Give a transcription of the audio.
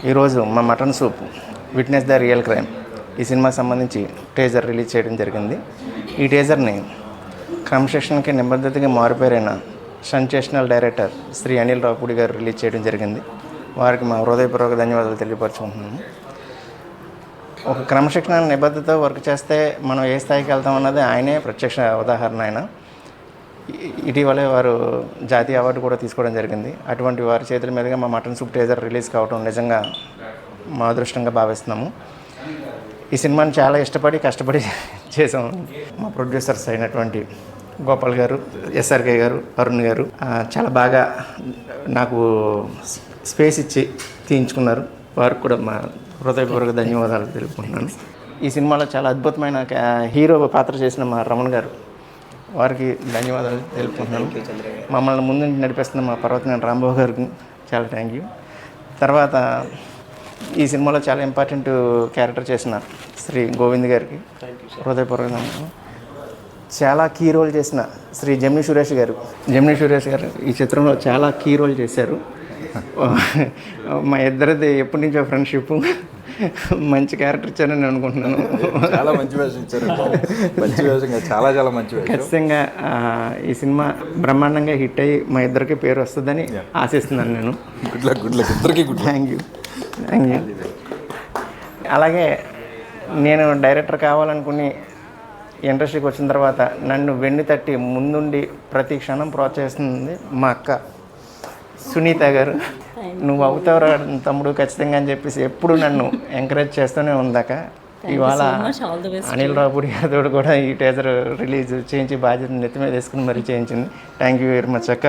ఈరోజు మా mutton soup witness the real crime ఈ సినిమాకి సంబంధించి టీజర్ రిలీజ్ చేయడం జరిగింది. ఈ టీజర్ని క్రమశిక్షణకి నిబద్ధతగా మారిపోయిన సెన్సేషనల్ డైరెక్టర్ శ్రీ అనిల్ రావుపూడి గారు రిలీజ్ చేయడం జరిగింది. వారికి మా హృదయపూర్వక ధన్యవాదాలు తెలియపరుచుకుంటున్నాము. ఒక క్రమశిక్షణ నిబద్ధత వర్క్ చేస్తే మనం ఏ స్థాయికి వెళ్తామన్నది ఆయనే ప్రత్యక్ష ఉదాహరణ. ఆయన ఇటీవలే వారు జాతీయ అవార్డు కూడా తీసుకోవడం జరిగింది. అటువంటి వారి చేతుల మీదుగా మా మటన్ సూప్ టీజర్ రిలీజ్ కావడం నిజంగా మా అదృష్టంగా భావిస్తున్నాము. ఈ సినిమాని చాలా ఇష్టపడి కష్టపడి చేసాము. మా ప్రొడ్యూసర్స్ అయినటువంటి గోపాల్ గారు, ఎస్ఆర్కే గారు, అరుణ్ గారు చాలా బాగా నాకు స్పేస్ ఇచ్చి తీయించుకున్నారు. వారికి కూడా మా హృదయపూర్వక ధన్యవాదాలు తెలుపుకుంటున్నాను. ఈ సినిమాలో చాలా అద్భుతమైన హీరో పాత్ర చేసిన మా రమణ్ గారు, వారికి ధన్యవాదాలు తెలుపుకుంటున్నాను. మమ్మల్ని ముందు నడిపిస్తున్న మా పర్వతనేని రాంబాబు గారికి చాలా థ్యాంక్ యూ. తర్వాత ఈ సినిమాలో చాలా ఇంపార్టెంట్ క్యారెక్టర్ చేసిన శ్రీ గోవింద్ గారికి హృదయపూర్వక చాలా కీ రోల్ చేసిన శ్రీ జమినీ సురేష్ గారు ఈ చిత్రంలో చాలా కీ రోల్ చేశారు. మా ఇద్దరిది ఎప్పటి నుంచో ఫ్రెండ్షిప్, మంచి క్యారెక్టర్ ఇచ్చారని నేను అనుకుంటున్నాను. చాలా మంచి వేషం ఇచ్చారు, మంచి వేషం, చాలా చాలా మంచి వేషం. ఖచ్చితంగా ఈ సినిమా బ్రహ్మాండంగా హిట్ అయ్యి మా ఇద్దరికి పేరు వస్తుందని ఆశిస్తున్నాను నేను. Thank you. అలాగే నేను డైరెక్టర్ కావాలనుకుని ఇండస్ట్రీకి వచ్చిన తర్వాత నన్ను వెన్ను తట్టి ముందుండి ప్రతి క్షణం ప్రోత్సహిస్తుంది మా అక్క సునీత గారు. నువ్వు అవుతావురా తమ్ముడు ఖచ్చితంగా అని చెప్పేసి ఎప్పుడు నన్ను ఎంకరేజ్ చేస్తూనే ఉందాక. ఇవాళ అనిల్ రావుపూడి గారితో కూడా ఈ టీజర్ రిలీజ్ చేయించి బాధ్యత నెత్తి మీద వేసుకుని మరీ చేయించింది. థ్యాంక్ యూ వెరీ మచ్ అక్క.